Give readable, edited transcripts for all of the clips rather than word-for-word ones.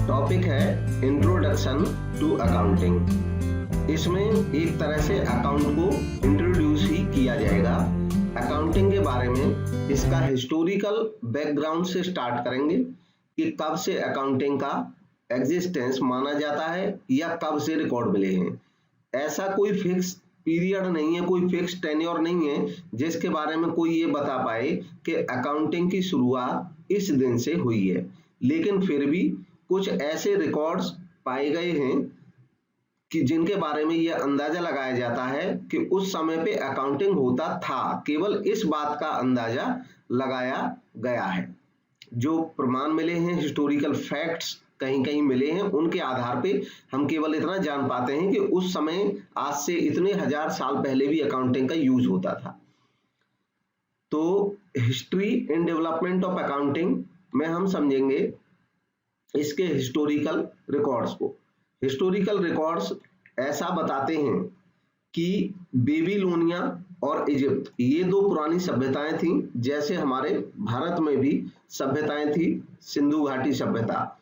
Topic है introduction to accounting. इसमें एक तरह से अकाउंट को इंट्रोड्यूस ही किया जाएगा। अकाउंटिंग के बारे में इसका हिस्टोरिकल बैकग्राउंड से स्टार्ट करेंगे कि कब से अकाउंटिंग का एग्जिस्टेंस माना जाता है या कब से रिकॉर्ड मिले हैं। ऐसा कोई फिक्स पीरियड नहीं है, कोई फिक्स टेन्योर नहीं है जिसके बारे में कोई ये बता पाए कि अकाउंटिंग की शुरुआत इस दिन से हुई है। लेकिन फिर भी कुछ ऐसे रिकॉर्ड्स पाए गए हैं कि जिनके बारे में यह अंदाजा लगाया जाता है कि उस समय पे अकाउंटिंग होता था। केवल इस बात का अंदाजा लगाया गया है। जो प्रमाण मिले हैं, हिस्टोरिकल फैक्ट्स कहीं कहीं मिले हैं, उनके आधार पे हम केवल इतना जान पाते हैं कि उस समय आज से इतने हजार साल पहले भी अकाउंटिंग का यूज होता था। तो history in development of accounting में हम समझेंगे इसके हिस्टोरिकल रिकॉर्ड्स को। हिस्टोरिकल रिकॉर्ड्स ऐसा बताते हैं कि बेबीलोनिया और इजिप्ट ये दो पुरानी सभ्यताएं थीं, जैसे हमारे भारत में भी सभ्यताएं थी। सिंधु घाटी सभ्यता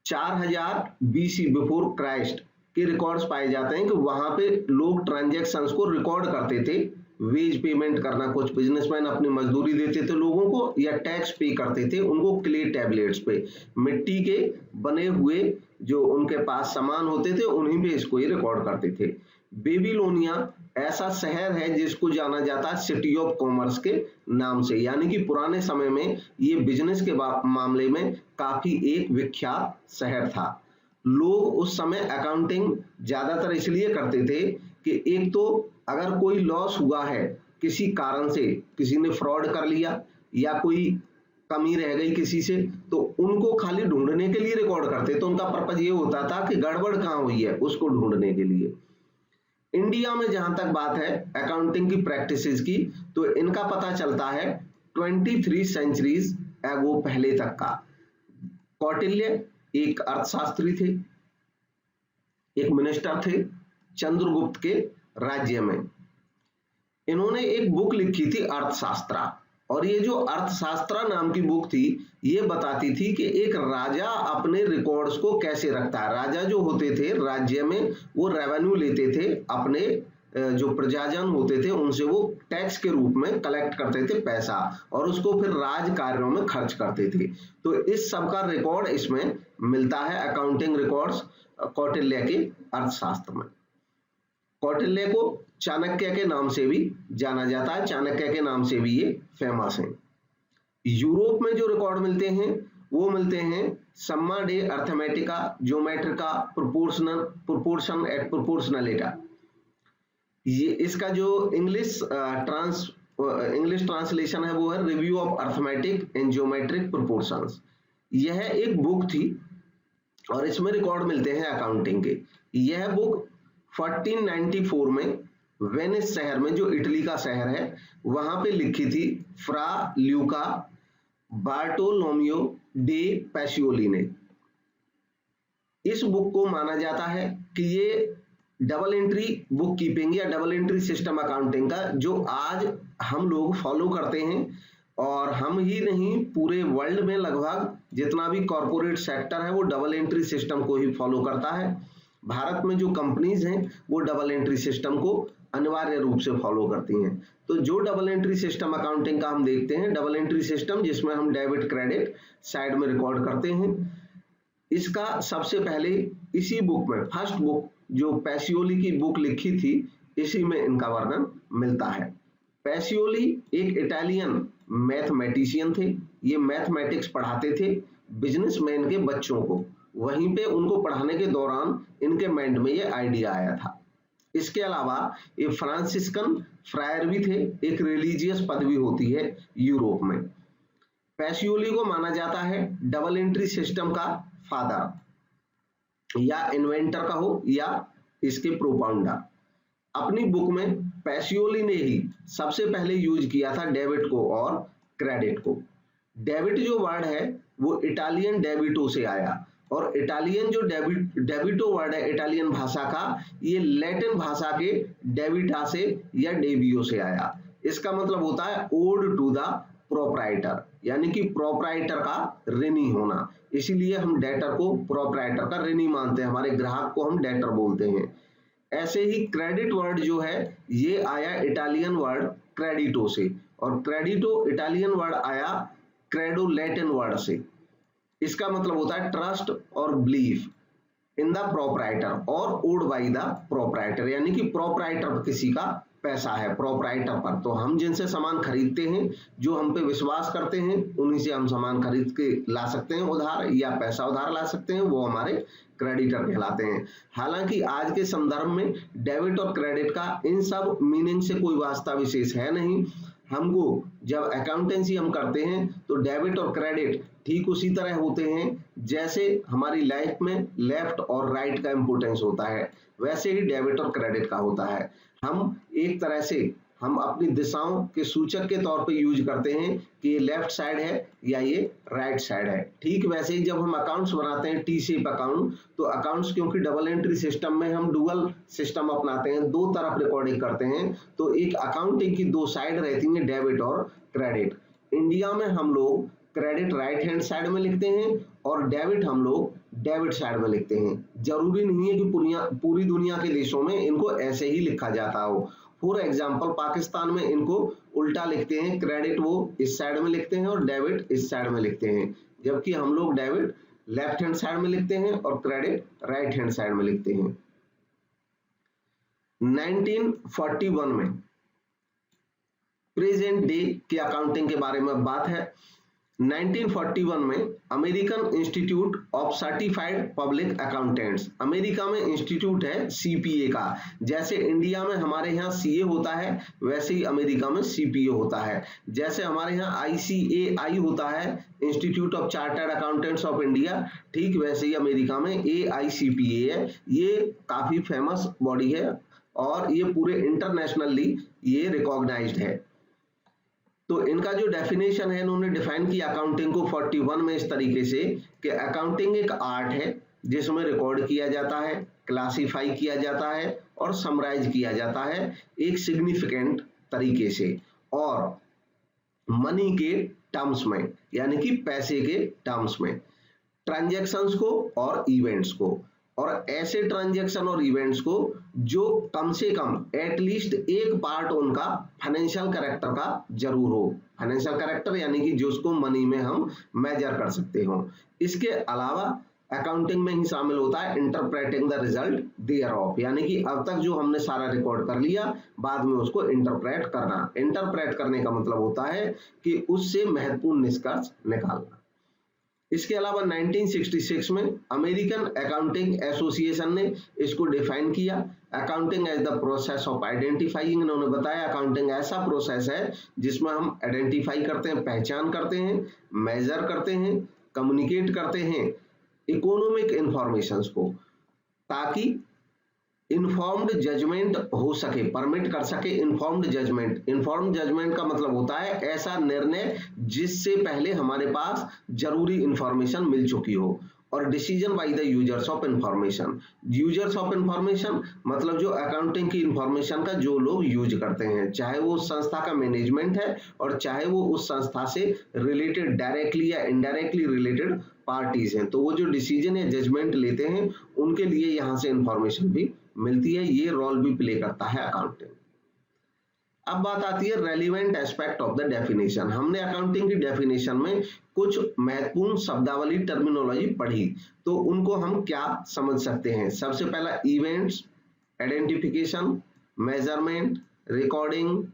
4000 BC बिफोर क्राइस्ट के रिकॉर्ड्स पाए जाते हैं कि वहां पे लोग ट्रांजैक्शंस को रिकॉर्ड करते थे। वेज पेमेंट करना, कुछ बिजनेसमैन अपनी मजदूरी देते थे लोगों को या टैक्स पे करते थे उनको क्ले टैबलेट्स पे, मिट्टी के बने हुए जो उनके पास सामान होते थे उन्हीं पे इसको ये रिकॉर्ड करते थे। बेबीलोनिया ऐसा शहर है जिसको जाना जाता है सिटी ऑफ कॉमर्स के नाम से, यानी कि पुराने समय में ये बिजनेस के मामले में काफी एक विख्यात शहर था। लोग उस समय अकाउंटिंग ज्यादातर इसलिए करते थे कि एक तो अगर कोई लॉस हुआ है किसी कारण से, किसी ने फ्रॉड कर लिया या कोई कमी रह गई किसी से, तो उनको खाली ढूंढने के लिए रिकॉर्ड करते। तो उनका पर्पज ये होता था कि गड़बड़ कहाँ हुई है उसको ढूंढने के लिए। इंडिया में जहां तक बात है अकाउंटिंग की प्रैक्टिसेस की, तो इनका पता चलता है 23 सेंचुरीज एगो पहले तक का। कौटिल्य एक अर्थशास्त्री थे, एक मिनिस्टर थे चंद्रगुप्त के राज्य में। इन्होंने एक बुक लिखी थी अर्थशास्त्रा, और ये जो अर्थशास्त्रा नाम की बुक थी ये बताती थी कि एक राजा अपने रिकॉर्ड्स को कैसे रखता है। राजा जो होते थे राज्य में वो रेवेन्यू लेते थे, अपने जो प्रजाजन होते थे उनसे वो टैक्स के रूप में कलेक्ट करते थे पैसा, और उसको फिर राज कार्यों में खर्च करते थे। तो इस सब का रिकॉर्ड इसमें मिलता है, अकाउंटिंग रिकॉर्ड्स कौटिल्य के अर्थशास्त्र में। कौटिल्य को चाणक्य के नाम से भी जाना जाता है, चाणक्य के नाम से भी ये फेमस हैं। यूरोप में जो रिकॉर्ड मिलते हैं वो मिलते हैं सम्मा डे अर्थमेटिका ज्योमेट्रिका प्रोपोर्शन एट प्रोपोर्शनलिटा। ये इसका जो इंग्लिश ट्रांसलेशन है वो है review of arithmetic and geometric proportions. यह एक बुक थी और इसमें रिकॉर्ड मिलते हैं अकाउंटिंग के। यह बुक 1494 में वेनिस शहर में, जो इटली का शहर है, वहां पे लिखी थी फ्रा ल्यूका बार्टोलोमियो डे पैसियोली ने। इस बुक को माना जाता है कि ये डबल एंट्री बुक कीपिंग या डबल एंट्री सिस्टम अकाउंटिंग का जो आज हम लोग फॉलो करते हैं, और हम ही नहीं पूरे वर्ल्ड में लगभग जितना भी कॉर्पोरेट सेक्टर है वो डबल एंट्री सिस्टम को ही फॉलो करता है। भारत में जो कंपनीज हैं वो डबल एंट्री सिस्टम को अनिवार्य रूप से फॉलो करती हैं। तो जो डबल एंट्री सिस्टम अकाउंटिंग का हम देखते हैं, डबल एंट्री सिस्टम जिसमें हम डेबिट क्रेडिट साइड में रिकॉर्ड करते हैं, इसका सबसे पहले इसी बुक में, फर्स्ट बुक जो पैसियोली की बुक लिखी थी, इसी में इनका वर्णन मिलता है। पैसियोली एक इटालियन मैथमेटिशियन थे। ये मैथमेटिक्स पढ़ाते थे बिजनेसमैन के बच्चों को। वहीं पे उनको पढ़ाने के दौरान इनके माइंड में ये आइडिया आया था। इसके अलावा ये फ्रांसिस्कन फ्रायर भी थे, एक रिलीजियस पदवी होती है यूरोप में। पैसियोली को माना जाता है डबल एंट्री सिस्टम का फादर, या इन्वेंटर का हो या इसके प्रोपाउंडर। अपनी बुक में पैसियोली ने ही सबसे पहले यूज किया था डेबिट को और क्रेडिट को। डेबिट जो वर्ड है वो इटालियन डेबिटो से आया, और इटालियन जो डेबिटो वर्ड है इटालियन भाषा का, ये लैटिन भाषा के डेबिटा से या डेबियो से आया। इसका मतलब होता है ओड टू द प्रोप्राइटर, यानी कि प्रोप्राइटर का ऋणी होना, इसीलिए हम डेटर को प्रोप्राइटर का ऋणी मानते हैं, हमारे ग्राहक को हम डेटर बोलते हैं। ऐसे ही क्रेडिट वर्ड जो है ये आया इटालियन वर्ड क्रेडिटो से, और क्रेडिटो इटालियन वर्ड आया क्रेडो लैटिन वर्ड से। इसका मतलब होता है ट्रस्ट और बिलीफ इन द प्रोप्राइटर और ओड बाई द प्रोप्राइटर, यानी कि प्रोप्राइटर किसी का पैसा है प्रोप्राइटर पर, तो हम जिनसे सामान खरीदते हैं, जो हम पे विश्वास करते हैं, उन्हीं से हम सामान खरीद के ला सकते हैं उधार, या पैसा उधार ला सकते हैं, वो हमारे क्रेडिटर कहलाते हैं। हालांकि आज के संदर्भ में डेबिट और क्रेडिट का इन सब मीनिंग से कोई वास्ता विशेष है नहीं। हमको जब अकाउंटेंसी हम करते हैं तो डेबिट और क्रेडिट ठीक उसी तरह होते हैं जैसे हमारी लाइफ में लेफ्ट और राइट का इंपॉर्टेंस होता है, वैसे ही डेबिट और क्रेडिट का होता है। हम एक तरह से हम अपनी दिशाओं के सूचक के तौर पे यूज करते हैं कि ये लेफ्ट साइड है या ये राइट साइड है। ठीक वैसे ही जब हम अकाउंट्स बनाते हैं टी शेप अकाउंट, तो अकाउंट्स क्योंकि डबल एंट्री सिस्टम में हम डुअल सिस्टम अपनाते हैं, दो तरफ रिकॉर्डिंग करते हैं, तो एक अकाउंटिंग की दो साइड रहती हैं, डेबिट और क्रेडिट। इंडिया में हम लोग क्रेडिट राइट हैंड साइड में लिखते हैं और डेबिट हम लोग डेबिट साइड में लिखते हैं। जरूरी नहीं है कि पूरी दुनिया के देशों में इनको ऐसे ही लिखा जाता हो। फॉर एग्जाम्पल पाकिस्तान में इनको उल्टा लिखते हैं, क्रेडिट वो इस साइड में लिखते हैं और डेबिट इस साइड में लिखते हैं, जबकि हम लोग डेबिट लेफ्ट हैंड साइड में लिखते हैं और क्रेडिट राइट हैंड साइड में लिखते हैं। 1941 में प्रेजेंट डे की अकाउंटिंग के बारे में बात है। 1941 में American institute of certified public accountants, America में इंस्टीट्यूट है सीपीए का, जैसे इंडिया में हमारे यहाँ सीए होता है वैसे ही अमेरिका में सीपीए होता है। जैसे हमारे यहाँ आईसीएआई होता है, institute of chartered accountants of India, ठीक वैसे ही अमेरिका में एआईसीपीए है। ये काफी फेमस बॉडी है और ये पूरे इंटरनेशनली ये रिकॉग्नाइज्ड है। तो इनका जो डेफिनेशन है, इन्होंने डिफाइन किया अकाउंटिंग को 41 में इस तरीके से कि अकाउंटिंग एक आर्ट है जिसमें रिकॉर्ड किया जाता है, क्लासिफाई किया जाता है और समराइज किया जाता है एक सिग्निफिकेंट तरीके से, और मनी के टर्म्स में, यानी कि पैसे के टर्म्स में, ट्रांजैक्शंस को और इवेंट्स को, और ऐसे ट्रांजैक्शन और इवेंट्स को जो कम से कम एटलीस्ट एक पार्ट उनका फाइनेंशियल कैरेक्टर का जरूर हो। फाइनेंशियल कैरेक्टर यानी कि जो उसको मनी में हम मेजर कर सकते हो। इसके अलावा अकाउंटिंग में ही शामिल होता है interpreting the result thereof, यानी कि अब तक जो हमने सारा रिकॉर्ड कर लिया, बाद में उसको इंटरप्रेट करना। इंटरप्रेट करने का मतलब होता है कि उससे महत्वपूर्ण निष्कर्ष निकालना। इसके अलावा 1966 में अमेरिकन अकाउंटिंग एसोसिएशन ने इसको डिफाइन किया, accounting as the process of identifying. इन्होंने बताया अकाउंटिंग ऐसा प्रोसेस है जिसमें हम आइडेंटिफाई करते हैं, पहचान करते हैं, मेजर करते हैं, कम्युनिकेट करते हैं इकोनॉमिक इंफॉर्मेशंस को, ताकि इन्फॉर्म्ड जजमेंट हो सके, परमिट कर सके इन्फॉर्म्ड जजमेंट। इन्फॉर्म्ड जजमेंट का मतलब होता है ऐसा निर्णय जिससे पहले हमारे पास जरूरी इंफॉर्मेशन मिल चुकी हो, और decision by the users of information. Users of information मतलब जो अकाउंटिंग की इंफॉर्मेशन का जो लोग यूज करते हैं, चाहे वो उस संस्था का मैनेजमेंट है और चाहे वो उस संस्था से रिलेटेड डायरेक्टली या इनडायरेक्टली रिलेटेड पार्टीज हैं, तो वो जो डिसीजन या जजमेंट लेते हैं उनके लिए यहाँ से इंफॉर्मेशन भी मिलती है। ये रोल भी प्ले करता है अकाउंटिंग। अब बात आती है relevant aspect of the definition. हमने अकाउंटिंग की डेफिनेशन में कुछ महत्वपूर्ण शब्दावली टर्मिनोलॉजी पढ़ी, तो उनको हम क्या समझ सकते हैं। सबसे पहला events, identification, measurement, recording,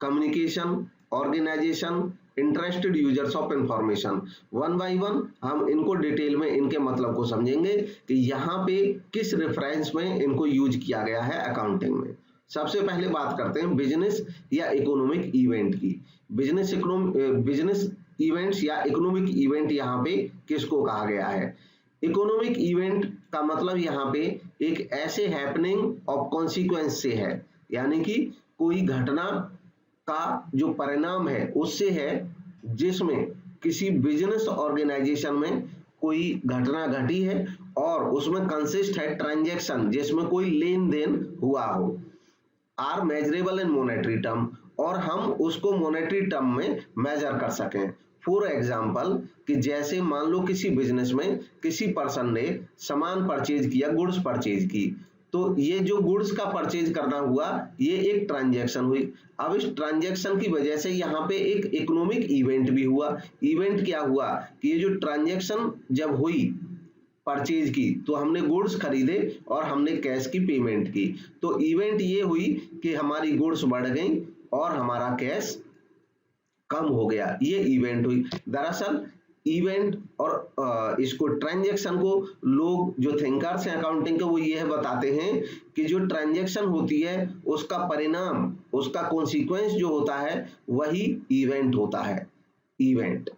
communication, organization, interested users of information. One by one हम इनको डिटेल में इनके मतलब को समझेंगे कि यहाँ पे किस रेफरेंस में इनको यूज किया गया है अकाउंटिंग में। सबसे पहले बात करते हैं बिजनेस या इकोनॉमिक इवेंट की। बिजनेस इवेंट्स या इकोनॉमिक इवेंट यहाँ पे किसको कहा गया है। इकोनॉमिक इवेंट का मतलब यहाँ पे एक ऐसे हैपनिंग ऑफ कॉन्सिक्वेंस से है, यानी कि कोई घटना का जो परिणाम है उससे है, जिसमें किसी बिजनेस ऑर्गेनाइजेशन में कोई घटना घटी है और उसमें कंसिस्ट है ट्रांजैक्शन जिसमें कोई लेन देन हुआ हो, are measurable in monetary term, और हम उसको मॉनेटरी टर्म में मेजर कर सकें। फॉर एग्जाम्पल कि जैसे मान लो किसी बिजनेस में किसी पर्सन ने सामान परचेज किया, गुड्स परचेज की, तो ये जो गुड्स का परचेज करना हुआ ये एक ट्रांजैक्शन हुई। अब इस ट्रांजैक्शन की वजह से यहाँ पे एक इकोनॉमिक इवेंट भी हुआ। इवेंट क्या हुआ कि ये जो ट्रांजैक्शन जब हुई परचेज की, तो हमने गुड्स खरीदे और हमने कैश की पेमेंट की, तो इवेंट ये हुई कि हमारी गुड्स बढ़ गई और हमारा कैश कम हो गया, ये इवेंट हुई। दरअसल इवेंट और इसको ट्रांजैक्शन को लोग जो थिंकर्स हैं अकाउंटिंग के, वो यह बताते हैं कि जो ट्रांजैक्शन होती है उसका परिणाम, उसका कॉन्सिक्वेंस जो होता है वही इवेंट होता है, इवेंट।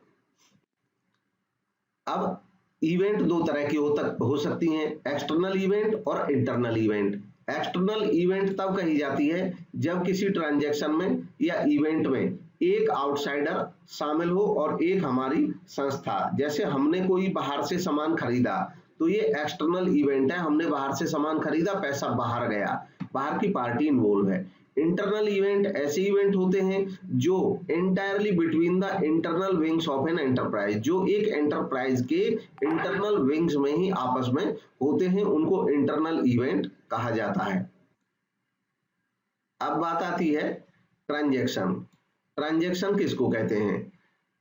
अब इवेंट दो तरह की हो सकती हैं, एक्सटर्नल इवेंट और इंटरनल इवेंट। एक्सटर्नल इवेंट तब कही जाती है जब किसी ट्रांजैक्शन में या इवेंट में एक आउटसाइडर शामिल हो और एक हमारी संस्था। जैसे हमने कोई बाहर से सामान खरीदा तो ये एक्सटर्नल इवेंट है, हमने बाहर से सामान खरीदा, पैसा बाहर गया, बाहर की पार्टी इन्वॉल्व है। इंटरनल इवेंट ऐसे इवेंट होते हैं जो entirely between the internal wings of an enterprise, जो एक एंटरप्राइज के इंटरनल विंग्स में ही आपस में होते हैं, उनको इंटरनल इवेंट कहा जाता है। अब बात आती है ट्रांजैक्शन। ट्रांजैक्शन किसको कहते हैं?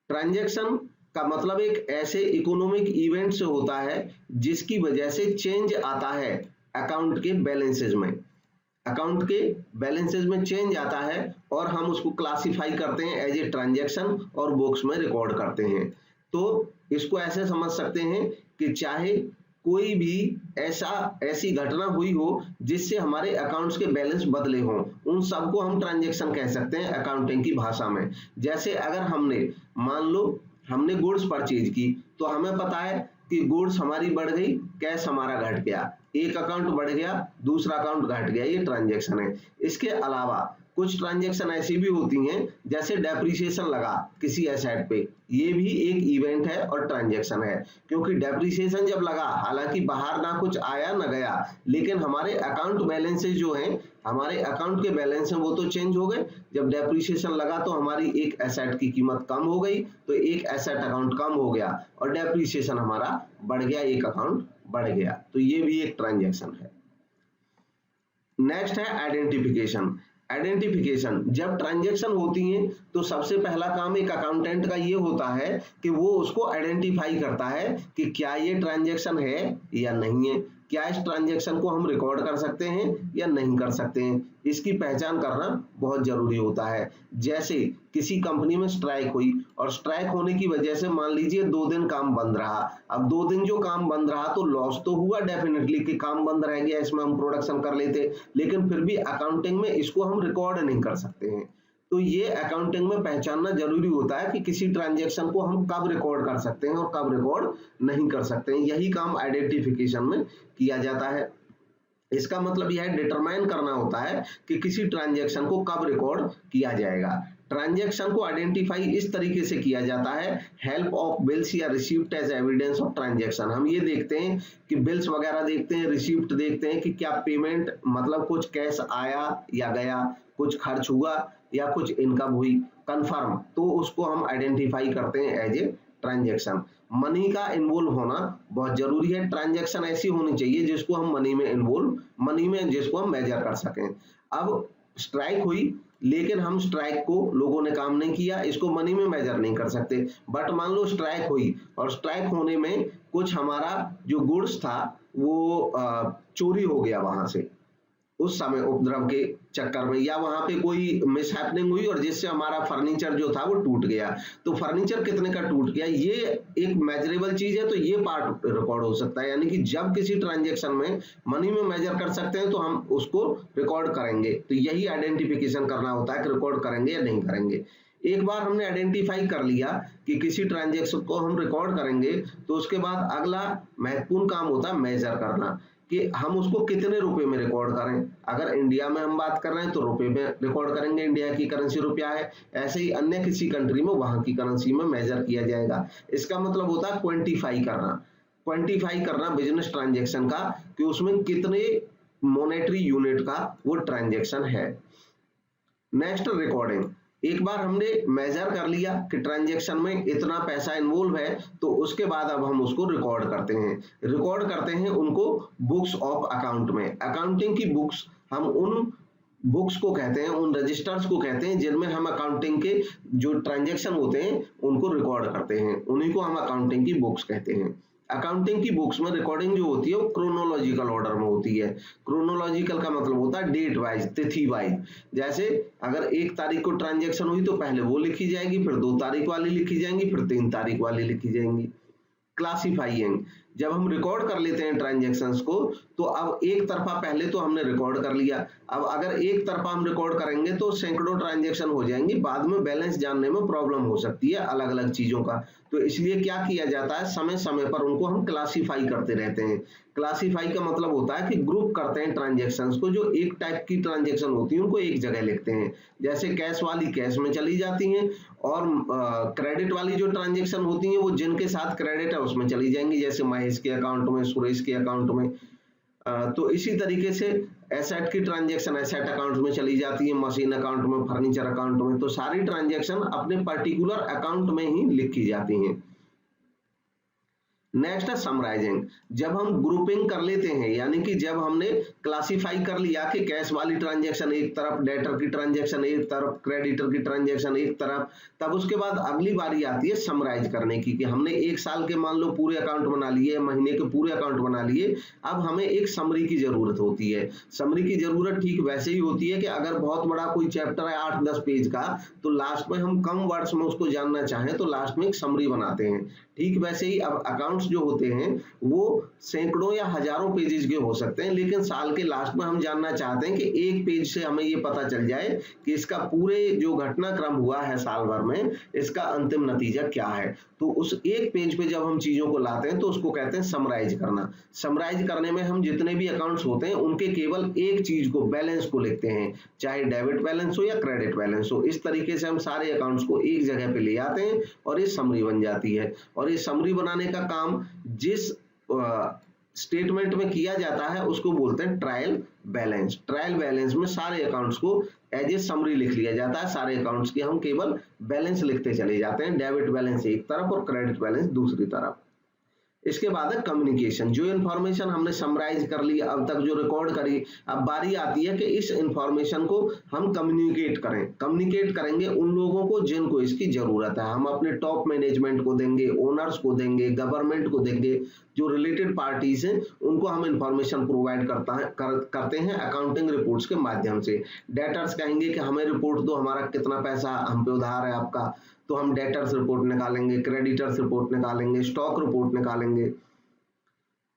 ट्रांजैक्शन का मतलब एक ऐसे इकोनॉमिक इवेंट से होता है जिसकी वजह से चेंज आता है अकाउंट के बैलेंसेज में, अकाउंट के बैलेंसेज में चेंज आता है और हम उसको क्लासिफाई करते हैं एज ए ट्रांजैक्शन और बुक्स में रिकॉर्ड करते हैं। तो इसको ऐसे समझ सकते हैं कि चाहे कोई भी ऐसी घटना हुई हो जिससे हमारे अकाउंट्स के बैलेंस बदले हों, उन सबको हम ट्रांजैक्शन कह सकते हैं अकाउंटिंग की भाषा में। जैसे अगर हमने मान लो हमने गुड्स परचेज की, तो हमें पता है कि गुड्स हमारी बढ़ गई, कैश हमारा घट गया, एक अकाउंट बढ़ गया, दूसरा अकाउंट घट गया, ये ट्रांजैक्शन है। इसके अलावा कुछ ट्रांजैक्शन ऐसी भी होती हैं जैसे डेप्रिसिएशन लगा किसी एसेट पे, ये भी एक इवेंट है और ट्रांजैक्शन है, क्योंकि डेप्रिसिएशन जब लगा, हालांकि बाहर ना कुछ आया ना गया, लेकिन हमारे अकाउंट बैलेंसेस जो हैं, हमारे अकाउंट के बैलेंस हैं वो तो चेंज हो गए। जब डेप्रिसिएशन लगा तो हमारी एक एसेट की कीमत कम हो गई, तो एक एसेट अकाउंट कम हो गया और डेप्रिसिएशन हमारा बढ़ गया, एक अकाउंट बढ़ गया, तो ये भी एक ट्रांजैक्शन है। नेक्स्ट है आइडेंटिफिकेशन। आइडेंटिफिकेशन, जब ट्रांजैक्शन होती हैं तो सबसे पहला काम एक अकाउंटेंट का ये होता है कि वो उसको आइडेंटिफाई करता है कि क्या ये ट्रांजैक्शन है या नहीं है, क्या इस ट्रांजैक्शन को हम रिकॉर्ड कर सकते हैं या नहीं कर सकते हैं, इसकी पहचान करना बहुत जरूरी होता है। जैसे किसी कंपनी में स्ट्राइक हुई और स्ट्राइक होने की वजह से मान लीजिए 2 दिन काम बंद रहा। अब 2 दिन जो काम बंद रहा तो लॉस तो हुआ डेफिनेटली कि काम बंद रह गया, इसमें हम प्रोडक्शन कर लेते, लेकिन फिर भी अकाउंटिंग में इसको हम रिकॉर्ड नहीं कर सकते हैं। तो ये अकाउंटिंग में पहचानना जरूरी होता है कि किसी ट्रांजैक्शन को हम कब रिकॉर्ड कर सकते हैं और कब रिकॉर्ड नहीं कर सकते हैं। यही काम आइडेंटिफिकेशन में किया जाता है। इसका मतलब यह डिटरमाइन करना होता है कि किसी ट्रांजैक्शन को कब रिकॉर्ड किया जाएगा। ट्रांजैक्शन को आइडेंटिफाई इस तरीके से किया जाता है, हेल्प ऑफ बिल्स या receipt as evidence of transaction. हम ये देखते हैं कि बिल्स वगैरह देखते हैं, रिसीप्ट देखते हैं कि क्या पेमेंट मतलब कुछ कैश आया या गया, कुछ खर्च हुआ या कुछ इनकम हुई, कंफर्म, तो उसको हम आइडेंटिफाई करते हैं एज ए ट्रांजैक्शन। मनी का इन्वॉल्व होना बहुत जरूरी है। ट्रांजैक्शन ऐसी होनी चाहिए जिसको हम मनी में इन्वॉल्व, मनी में जिसको हम मेजर कर सकें। अब स्ट्राइक हुई लेकिन हम स्ट्राइक को लोगों ने काम नहीं किया, इसको मनी में मेजर नहीं कर सकते। बट मान लो स्ट्राइक हुई और स्ट्राइक होने में कुछ हमारा जो गुड्स था वो चोरी हो गया वहां से, उस समय उपद्रव के चक्कर में, या वहां पे कोई मिसहैपनिंग हुई और जिससे हमारा फर्नीचर जो था वो टूट गया। तो फर्नीचर कितने का टूट गया, ये एक मेजरेबल चीज है, तो ये पार्ट रिकॉर्ड हो सकता है। यानी कि जब किसी ट्रांजैक्शन में मनी में मेजर कर सकते हैं तो हम उसको रिकॉर्ड करेंगे। तो यही आइडेंटिफिकेशन करना होता है कि रिकॉर्ड करेंगे या नहीं करेंगे। एक बार हमने आइडेंटिफाई कर लिया कि किसी ट्रांजैक्शन को हम रिकॉर्ड करेंगे, तो उसके बाद अगला महत्वपूर्ण काम होता है मेजर करना, कि हम उसको कितने रुपए में रिकॉर्ड करें। अगर इंडिया में हम बात कर रहे हैं तो रुपए में रिकॉर्ड करेंगे, इंडिया की करेंसी रुपया है। ऐसे ही अन्य किसी कंट्री में वहां की करेंसी में मेजर किया जाएगा। इसका मतलब होता है क्वांटिफाई करना, क्वांटिफाई करना बिजनेस ट्रांजैक्शन का, कि उसमें कितने मॉनेटरी यूनिट का वो ट्रांजैक्शन है। Next recording. एक बार हमने मेजर कर लिया कि ट्रांजैक्शन में इतना पैसा इन्वॉल्व है, तो उसके बाद अब हम उसको रिकॉर्ड करते हैं उनको बुक्स ऑफ अकाउंट में। अकाउंटिंग की बुक्स, हम उन बुक्स को कहते हैं, उन रजिस्टर्स को कहते हैं जिनमें हम अकाउंटिंग के जो ट्रांजैक्शन होते हैं उनको रिकॉर्ड करते हैं, उन्हीं को हम अकाउंटिंग की बुक्स कहते हैं। अकाउंटिंग की बुक्स में रिकॉर्डिंग जो होती है वो क्रोनोलॉजिकल ऑर्डर में होती है। क्रोनोलॉजिकल का मतलब होता है डेट वाइज, तिथि वाइज। जैसे अगर 1 तारीख को ट्रांजैक्शन हुई तो पहले वो लिखी जाएगी, फिर 2 तारीख वाली लिखी जाएंगी, फिर 3 तारीख वाली लिखी जाएंगी। क्लासिफाइंग, जब हम रिकॉर्ड कर लेते हैं ट्रांजैक्शंस को, तो अब एक तरफा पहले तो हमने रिकॉर्ड कर लिया, अब अगर एक तरफा हम रिकॉर्ड करेंगे तो सैकड़ों ट्रांजैक्शन हो जाएंगी, बाद में बैलेंस जानने में प्रॉब्लम हो सकती है अलग अलग चीजों का। तो इसलिए क्या किया जाता है, समय समय पर उनको हम क्लासिफाई करते रहते हैं। क्लासिफाई का मतलब होता है कि ग्रुप करते हैं ट्रांजैक्शंस को, जो एक टाइप की ट्रांजैक्शन होती है उनको एक जगह लिखते हैं। जैसे कैश वाली कैश में चली जाती हैं, और क्रेडिट वाली जो ट्रांजैक्शन होती हैं वो जिनके साथ क्रेडिट है उसमें चली जाएंगी, जैसे महेश के अकाउंट में, सुरेश के अकाउंट में। तो इसी तरीके से एसेट की ट्रांजैक्शन एसेट अकाउंट में चली जाती है, मशीन अकाउंट में, फर्नीचर अकाउंट में। तो सारी ट्रांजैक्शन अपने पर्टिकुलर अकाउंट में ही लिखी जाती हैं। नेक्स्ट है समराइजिंग। जब हम ग्रुपिंग कर लेते हैं, यानी कि जब हमने क्लासिफाई कर लिया कि कैश वाली ट्रांजैक्शन एक तरफ, डेटर की ट्रांजैक्शन एक तरफ, क्रेडिटर की ट्रांजैक्शन एक तरफ, तब उसके बाद अगली बारी आती है समराइज करने की, कि हमने 1 साल के मान लो पूरे अकाउंट बना लिए, महीने के पूरे अकाउंट बना लिए, अब हमें एक समरी की जरूरत होती है। समरी की जरूरत ठीक वैसे ही होती है कि अगर बहुत बड़ा कोई चैप्टर है 8-10 पेज का, तो लास्ट में हम कम वर्ड्स में उसको जानना चाहें तो लास्ट में एक समरी बनाते हैं। ठीक वैसे ही अब अकाउंट्स जो होते हैं वो सैकड़ों या हजारों पेजेस के हो सकते हैं, लेकिन साल के लास्ट में हम जानना चाहते हैं कि एक पेज से हमें ये पता चल जाए कि इसका पूरे जो घटनाक्रम हुआ है साल भर में, इसका अंतिम नतीजा क्या है। तो उस एक पेज पे जब हम चीजों को लाते हैं तो उसको कहते हैं समराइज करना। समराइज करने में हम जितने भी अकाउंट्स होते हैं उनके केवल एक चीज को, बैलेंस को लिखते हैं, चाहे डेबिट बैलेंस हो या क्रेडिट बैलेंस हो। इस तरीके से हम सारे अकाउंट्स को एक जगह पे ले आते हैं और ये समरी बन जाती है। और ये समरी बनाने का काम जिस स्टेटमेंट में किया जाता है उसको बोलते हैं ट्रायल बैलेंस। ट्रायल बैलेंस में सारे अकाउंट्स को एज ए समरी लिख लिया जाता है, सारे अकाउंट्स के हम केवल बैलेंस लिखते चले जाते हैं, डेबिट बैलेंस एक तरफ और क्रेडिट बैलेंस दूसरी तरफ। इसके बाद है कम्युनिकेशन। जो इन्फॉर्मेशन हमने समराइज कर ली, अब तक जो रिकॉर्ड करी, अब बारी आती है कि इस इन्फॉर्मेशन को हम कम्युनिकेट करें। कम्युनिकेट करेंगे उन लोगों को जिनको इसकी जरूरत है। हम अपने टॉप मैनेजमेंट को देंगे, ओनर्स को देंगे, गवर्नमेंट को देंगे, जो रिलेटेड पार्टीज हैं उनको हम इंफॉर्मेशन प्रोवाइड करते हैं अकाउंटिंग रिपोर्ट्स के माध्यम से। डेटर्स कहेंगे कि हमें रिपोर्ट दो, हमारा कितना पैसा हम पे उधार है आपका, तो हम डेटर्स रिपोर्ट निकालेंगे, क्रेडिटर्स रिपोर्ट निकालेंगे, स्टॉक रिपोर्ट निकालेंगे।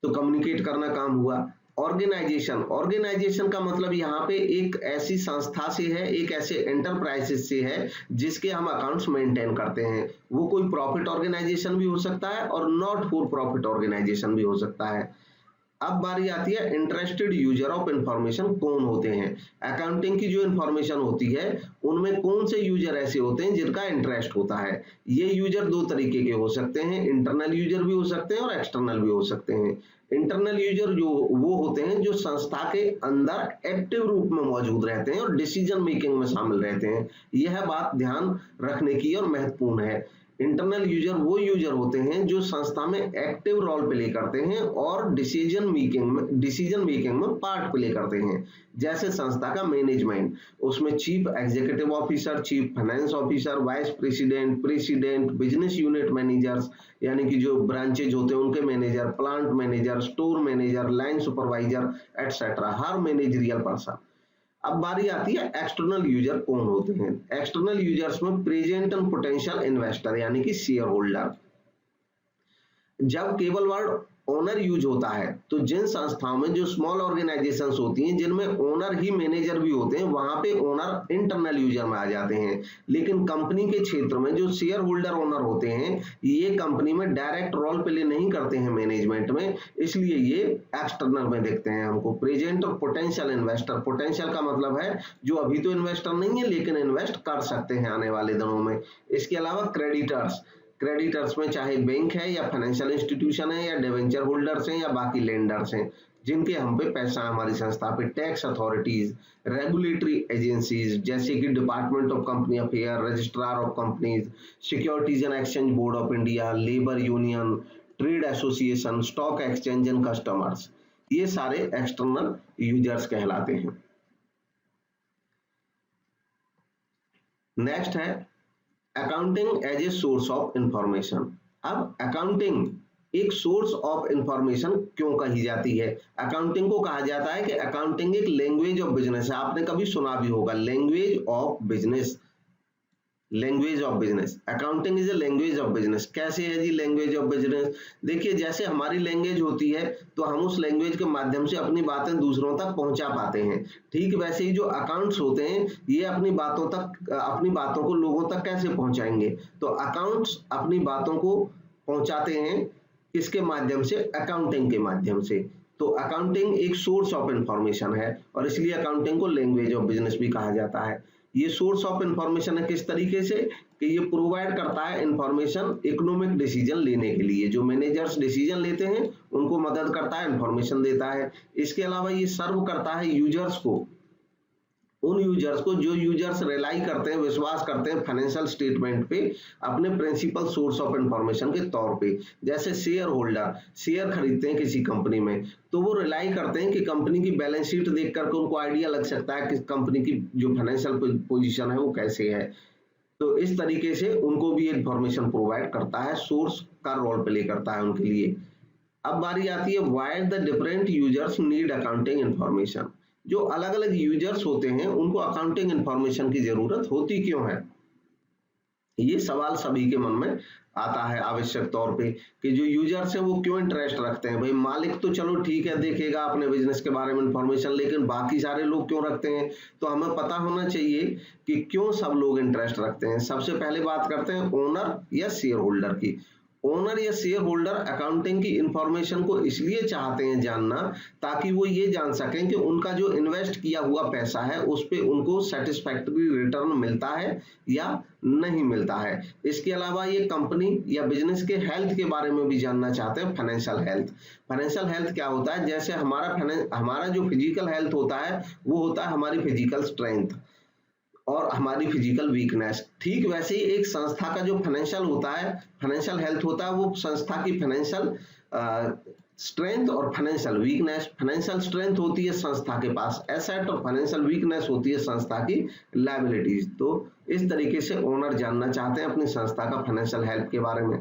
तो कम्युनिकेट करना काम हुआ। ऑर्गेनाइजेशन, ऑर्गेनाइजेशन का मतलब यहाँ पे एक ऐसी संस्था से है, एक ऐसे एंटरप्राइजेस से है जिसके हम अकाउंट्स मेंटेन करते हैं। वो कोई प्रॉफिट ऑर्गेनाइजेशन भी हो सकता है और नॉट फॉर प्रॉफिट ऑर्गेनाइजेशन भी हो सकता है। अब बारी आती है इंटरेस्टेड यूजर ऑफ इंफॉर्मेशन कौन होते हैं। अकाउंटिंग की जो इंफॉर्मेशन होती है उनमें कौन से यूजर ऐसे होते हैं जिनका इंटरेस्ट होता है। ये यूजर 2 तरीके के हो सकते हैं, इंटरनल यूजर भी हो सकते हैं और एक्सटर्नल भी हो सकते हैं। इंटरनल यूजर जो वो होते हैं जो संस्था के अंदर एक्टिव रूप में मौजूद रहते हैं और डिसीजन मेकिंग में शामिल रहते हैं। यह बात ध्यान रखने की और महत्वपूर्ण है। इंटरनल यूजर वो यूजर होते हैं जो संस्था में एक्टिव रोल प्ले करते हैं और डिसीजन मेकिंग में पार्ट प्ले करते हैं। जैसे संस्था का मैनेजमेंट, उसमें chief executive officer, chief finance officer, vice president, president, business unit managers यानी कि जो ब्रांचेज होते हैं उनके manager, plant manager, store manager, line supervisor etcetera, हर मैनेजरियल पर्सन। अब बारी आती है एक्सटर्नल यूजर कौन होते हैं। एक्सटर्नल यूजर्स में प्रेजेंट एंड पोटेंशियल इन्वेस्टर यानी कि शेयर होल्डर। जब केवल वर्ड ओनर यूज होता है तो जिन संस्थाओं में जो स्मॉल ऑर्गेनाइजेशंस होती हैं जिनमें ओनर ही मैनेजर भी होते हैं वहां पे ओनर इंटरनल यूजर में आ जाते हैं। लेकिन कंपनी के क्षेत्र में जो शेयर होल्डर ओनर होते हैं ये कंपनी में डायरेक्ट रोल प्ले नहीं करते हैं मैनेजमेंट में, इसलिए ये एक्सटर्नल में देखते हैं हमको। प्रेजेंट और पोटेंशियल इन्वेस्टर, पोटेंशियल का मतलब है जो अभी तो इन्वेस्टर नहीं है लेकिन इन्वेस्ट कर सकते हैं आने वाले दिनों में। इसके अलावा क्रेडिटर्स, क्रेडिटर्स में चाहे बैंक है या फाइनेंशियल इंस्टीट्यूशन है या डिवेंचर होल्डर्स हैं या बाकी लेंडर्स हैं जिनके हम पे पैसा हमारी संस्था पे, टैक्स अथॉरिटीज, रेगुलेटरी एजेंसीज जैसे कि department of company affair, registrar of companies, securities and exchange board of India, labour union, trade association, stock exchange and customers, ये सारे एक्सटर्नल यूजर्स कहलाते हैं। नेक्स्ट है accounting as a source of information. अब accounting एक source of information क्यों कही जाती है? अकाउंटिंग को कहा जाता है कि अकाउंटिंग एक लैंग्वेज ऑफ बिजनेस है। आपने कभी सुना भी होगा language of business, language of business. Accounting is a language of business. कैसे है जी लैंग्वेज ऑफ बिजनेस? देखिए जैसे हमारी लैंग्वेज होती है तो हम उस लैंग्वेज के माध्यम से अपनी बातें दूसरों तक पहुंचा पाते हैं, ठीक वैसे ही जो अकाउंट्स होते हैं ये अपनी बातों को लोगों तक कैसे पहुंचाएंगे? तो अकाउंट्स अपनी बातों को पहुंचाते हैं किसके माध्यम से? अकाउंटिंग के माध्यम से। तो अकाउंटिंग एक सोर्स ऑफ इंफॉर्मेशन है और इसलिए अकाउंटिंग को लैंग्वेज ऑफ बिजनेस भी कहा जाता है। ये सोर्स ऑफ इंफॉर्मेशन है किस तरीके से कि ये प्रोवाइड करता है इंफॉर्मेशन इकोनॉमिक डिसीजन लेने के लिए। जो मैनेजर्स डिसीजन लेते हैं उनको मदद करता है, इंफॉर्मेशन देता है। इसके अलावा ये सर्व करता है यूजर्स को, उन यूजर्स को जो यूजर्स रिलाई करते हैं, विश्वास करते हैं फाइनेंशियल स्टेटमेंट पे अपने प्रिंसिपल सोर्स ऑफ इंफॉर्मेशन के तौर पे। जैसे शेयर होल्डर शेयर खरीदते हैं किसी कंपनी में तो वो रिलाई करते हैं कि कंपनी की बैलेंस शीट देख करके उनको आइडिया लग सकता है कि कंपनी की जो फाइनेंशियल पोजीशन है वो कैसे है। तो इस तरीके से उनको भी इंफॉर्मेशन प्रोवाइड करता है, सोर्स का रोल प्ले करता है उनके लिए। अब बारी आती है why the different users need accounting information. जो अलग अलग यूजर्स होते हैं उनको अकाउंटिंग इंफॉर्मेशन की जरूरत होती क्यों है? ये सवाल सभी के मन में आता है आवश्यक तौर पे कि जो यूजर्स हैं वो क्यों इंटरेस्ट रखते हैं। भाई मालिक तो चलो ठीक है देखेगा अपने बिजनेस के बारे में इंफॉर्मेशन, लेकिन बाकी सारे लोग क्यों रखते हैं? तो हमें पता होना चाहिए कि क्यों सब लोग इंटरेस्ट रखते हैं। सबसे पहले बात करते हैं ओनर या शेयर होल्डर की। ओनर या शेयर होल्डर अकाउंटिंग की इंफॉर्मेशन को इसलिए चाहते हैं जानना ताकि वो ये जान सकें कि उनका जो इन्वेस्ट किया हुआ पैसा है उस पे उनको सेटिस्फैक्टरी रिटर्न मिलता है या नहीं मिलता है। इसके अलावा ये कंपनी या बिजनेस के हेल्थ के बारे में भी जानना चाहते हैं, फाइनेंशियल हेल्थ। फाइनेंशियल हेल्थ क्या होता है? जैसे हमारा जो फिजिकल हेल्थ होता है वो होता है हमारी फिजिकल स्ट्रेंथ और हमारी फिजिकल वीकनेस, ठीक वैसे ही एक संस्था का जो फाइनेंशियल होता है, फाइनेंशियल हेल्थ होता है, वो संस्था की फाइनेंशियल स्ट्रेंथ और फाइनेंशियल वीकनेस। फाइनेंशियल स्ट्रेंथ होती है संस्था के पास एसेट और फाइनेंशियल वीकनेस होती है संस्था की लायबिलिटीज। तो इस तरीके से ओनर जानना चाहते हैं अपनी संस्था का फाइनेंशियल हेल्थ के बारे में।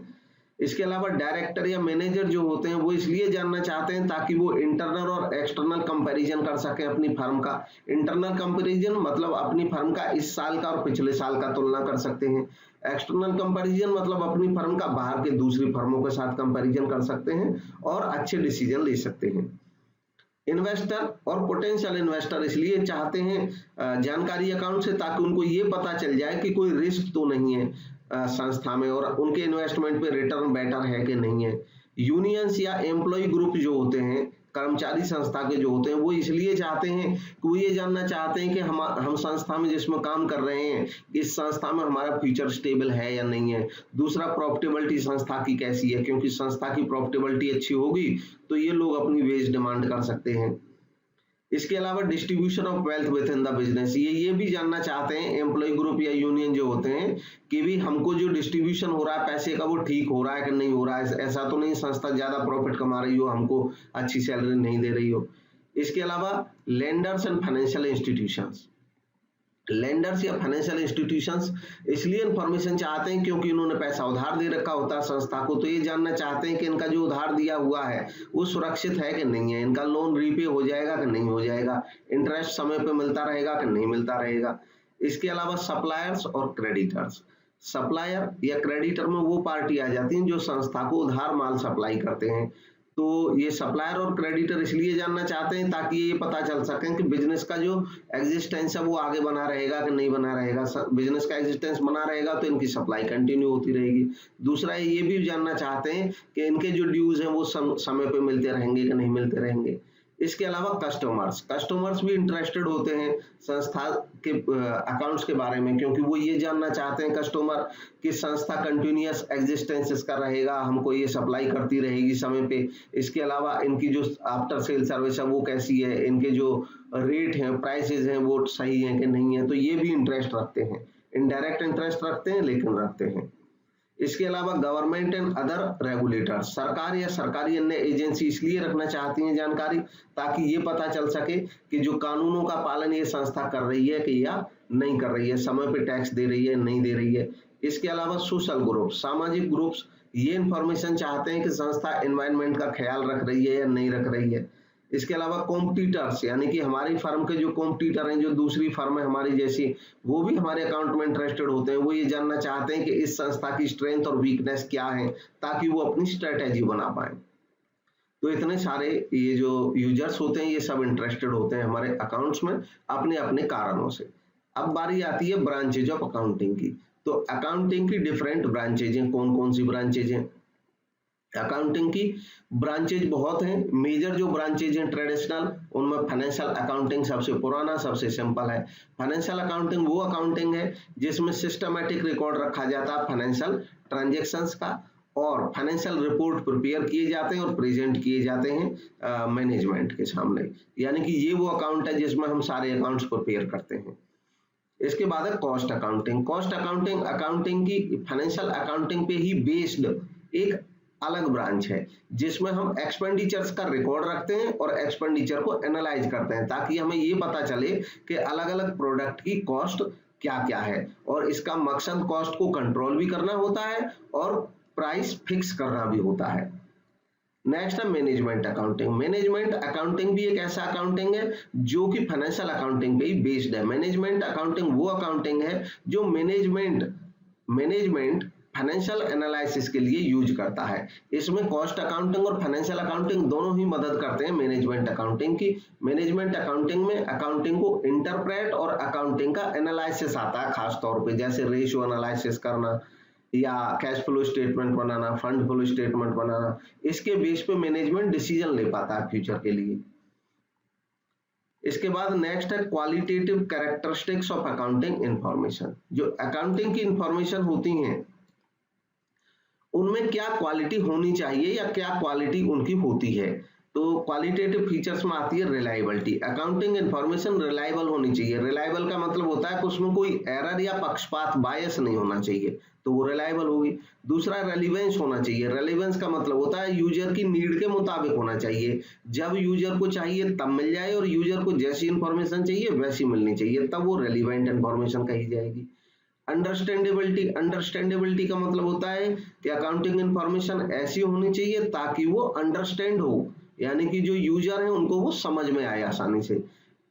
इसके अलावा डायरेक्टर या मैनेजर जो होते हैं वो इसलिए जानना चाहते हैं ताकि वो इंटरनल और एक्सटर्नल कंपैरिजन कर सकें अपनी फर्म का। इंटरनल कंपैरिजन मतलब अपनी फर्म का इस साल का और पिछले साल का तुलना कर सकते हैं। एक्सटर्नल कंपैरिजन मतलब अपनी फर्म का बाहर के दूसरी फर्मों के साथ कंपैरिजन कर सकते हैं और अच्छे डिसीजन ले सकते हैं। इन्वेस्टर और पोटेंशियल इन्वेस्टर इसलिए चाहते हैं जानकारी अकाउंट से ताकि उनको ये पता चल जाए कि कोई रिस्क तो नहीं है संस्था में और उनके इन्वेस्टमेंट पे रिटर्न बेटर है कि नहीं है। यूनियंस या एम्प्लॉय ग्रुप जो होते हैं, कर्मचारी संस्था के जो होते हैं, वो इसलिए चाहते हैं कि वो ये जानना चाहते हैं कि हम संस्था में जिसमें काम कर रहे हैं इस संस्था में हमारा फ्यूचर स्टेबल है या नहीं है। दूसरा प्रॉफिटेबिलिटी संस्था की कैसी है, क्योंकि संस्था की प्रॉफिटेबिलिटी अच्छी होगी तो ये लोग अपनी वेज डिमांड कर सकते हैं। इसके अलावा distribution of wealth with in the business, ये भी जानना चाहते हैं एम्प्लॉय ग्रुप या यूनियन जो होते हैं कि भी हमको जो डिस्ट्रीब्यूशन हो रहा है पैसे का वो ठीक हो रहा है कि नहीं हो रहा है। ऐसा तो नहीं संस्था ज्यादा प्रॉफिट कमा रही हो, हमको अच्छी सैलरी नहीं दे रही हो। इसके अलावा lenders and financial institutions, lenders या फाइनेंशियल इंस्टीट्यूशंस इसलिए इंफॉर्मेशन चाहते हैं क्योंकि उन्होंने पैसा उधार दे रखा होता है संस्था को, तो ये जानना चाहते हैं कि इनका जो उधार दिया हुआ है वो सुरक्षित है कि नहीं है, इनका लोन रीपे हो जाएगा कि नहीं हो जाएगा, इंटरेस्ट समय पे मिलता रहेगा कि नहीं मिलता रहेगा। इसके अलावा सप्लायर्स और क्रेडिटर्स, सप्लायर या क्रेडिटर में वो पार्टी आ जाती है जो संस्था को उधार माल सप्लाई करते हैं। तो ये सप्लायर और क्रेडिटर इसलिए जानना चाहते हैं ताकि ये पता चल सके कि बिजनेस का जो एग्जिस्टेंस है वो आगे बना रहेगा कि नहीं बना रहेगा। बिजनेस का एग्जिस्टेंस बना रहेगा तो इनकी सप्लाई कंटिन्यू होती रहेगी। दूसरा ये भी जानना चाहते हैं कि इनके जो ड्यूज हैं वो समय पे मिलते रहेंगे कि नहीं मिलते रहेंगे। इसके अलावा कस्टमर्स भी इंटरेस्टेड होते हैं संस्था के अकाउंट्स के बारे में, क्योंकि वो ये जानना चाहते हैं कस्टमर कि संस्था कंटिन्यूअस एग्जिस्टेंस इसका रहेगा, हमको ये सप्लाई करती रहेगी समय पे। इसके अलावा इनकी जो आफ्टर सेल सर्विस है वो कैसी है, इनके जो रेट हैं, प्राइसेस हैं, वो सही हैं कि नहीं है, तो ये भी इंटरेस्ट रखते हैं। इनडायरेक्ट इंटरेस्ट रखते हैं लेकिन रखते हैं। इसके अलावा गवर्नमेंट एंड अदर रेगुलेटर, सरकार या सरकारी अन्य एजेंसी इसलिए रखना चाहती हैं जानकारी ताकि ये पता चल सके कि जो कानूनों का पालन ये संस्था कर रही है कि या नहीं कर रही है, समय पे टैक्स दे रही है नहीं दे रही है। इसके अलावा सोशल ग्रुप, सामाजिक ग्रुप्स ये इंफॉर्मेशन चाहते हैं कि संस्था एनवायरनमेंट का ख्याल रख रही है या नहीं रख रही है। इसके अलावा कॉम्पिटिटर्स, यानी कि हमारी फर्म के जो कॉम्पिटिटर हैं, जो दूसरी फर्म है हमारी जैसी, वो भी हमारे अकाउंट में इंटरेस्टेड होते हैं। वो ये जानना चाहते हैं कि इस संस्था की स्ट्रेंथ और वीकनेस क्या है ताकि वो अपनी स्ट्रेटेजी बना पाए। तो इतने सारे ये जो यूजर्स होते हैं ये सब इंटरेस्टेड होते हैं हमारे अकाउंट्स में अपने अपने कारणों से। अब बारी आती है ब्रांचेज ऑफ अकाउंटिंग की। तो अकाउंटिंग की डिफरेंट ब्रांचेज हैं। कौन कौन सी ब्रांचेज हैं? अकाउंटिंग की ब्रांचेज बहुत हैं। मेजर जो ब्रांचेज हैं ट्रेडिशनल, उनमें फाइनेंशियल अकाउंटिंग सबसे पुराना, सबसे सिंपल है। फाइनेंशियल अकाउंटिंग वो अकाउंटिंग है जिसमें सिस्टमैटिक रिकॉर्ड रखा जाता है फाइनेंशियल ट्रांजैक्शंस का, और फाइनेंशियल रिपोर्ट प्रिपेयर किए जाते हैं और प्रेजेंट किए जाते हैं मैनेजमेंट के सामने। यानी कि ये वो अकाउंट है जिसमें हम सारे अकाउंट्स प्रिपेयर करते हैं। इसके बाद है cost accounting. Cost accounting accounting की फाइनेंशियल अकाउंटिंग पे ही बेस्ड एक अलग ब्रांच है जिसमें हम एक्सपेंडिचर्स का रिकॉर्ड रखते हैं और एक्सपेंडिचर को एनालाइज करते हैं ताकि हमें ये पता चले कि अलग अलग प्रोडक्ट की कॉस्ट क्या क्या है, और इसका मकसद कॉस्ट को कंट्रोल भी करना होता है और प्राइस फिक्स करना भी होता है। नेक्स्ट है मैनेजमेंट अकाउंटिंग। मैनेजमेंट अकाउंटिंग भी एक ऐसा अकाउंटिंग है जो कि फाइनेंशियल अकाउंटिंग पे ही बेस्ड है। मैनेजमेंट अकाउंटिंग वो अकाउंटिंग है जो मैनेजमेंट फाइनेंशियल एनालिसिस के लिए यूज करता है। इसमें कॉस्ट अकाउंटिंग और फाइनेंशियल अकाउंटिंग दोनों ही मदद करते हैं मैनेजमेंट अकाउंटिंग की। मैनेजमेंट अकाउंटिंग में अकाउंटिंग को इंटरप्रेट और अकाउंटिंग का एनालिसिस आता है, खास तौर पे जैसे रेशियो एनालिसिस करना या कैश फ्लो स्टेटमेंट बनाना, फंड फ्लो स्टेटमेंट बनाना। इसके बेस पे मैनेजमेंट डिसीजन ले पाता है फ्यूचर के लिए। इसके बाद नेक्स्ट है qualitative characteristics of accounting information. जो अकाउंटिंग की इंफॉर्मेशन होती हैं उनमें क्या क्वालिटी होनी चाहिए या क्या क्वालिटी उनकी होती है। तो क्वालिटेटिव फीचर्स में आती है रिलायबिलिटी। अकाउंटिंग इंफॉर्मेशन रिलायबल होनी चाहिए। रिलायबल का मतलब होता है कि उसमें कोई एरर या पक्षपात, बायस नहीं होना चाहिए, तो वो रिलायबल होगी। दूसरा रेलिवेंस होना चाहिए। रेलिवेंस का मतलब होता है यूजर की नीड के मुताबिक होना चाहिए। जब यूजर को चाहिए तब मिल जाए और यूजर को जैसी इंफॉर्मेशन चाहिए वैसी मिलनी चाहिए, तब वो रेलिवेंट इंफॉर्मेशन कही जाएगी। अंडरस्टैंडेबिलिटी का मतलब होता है कि अकाउंटिंग इंफॉर्मेशन ऐसी होनी चाहिए ताकि वो अंडरस्टैंड हो, यानी कि जो यूजर है उनको वो समझ में आए आसानी से।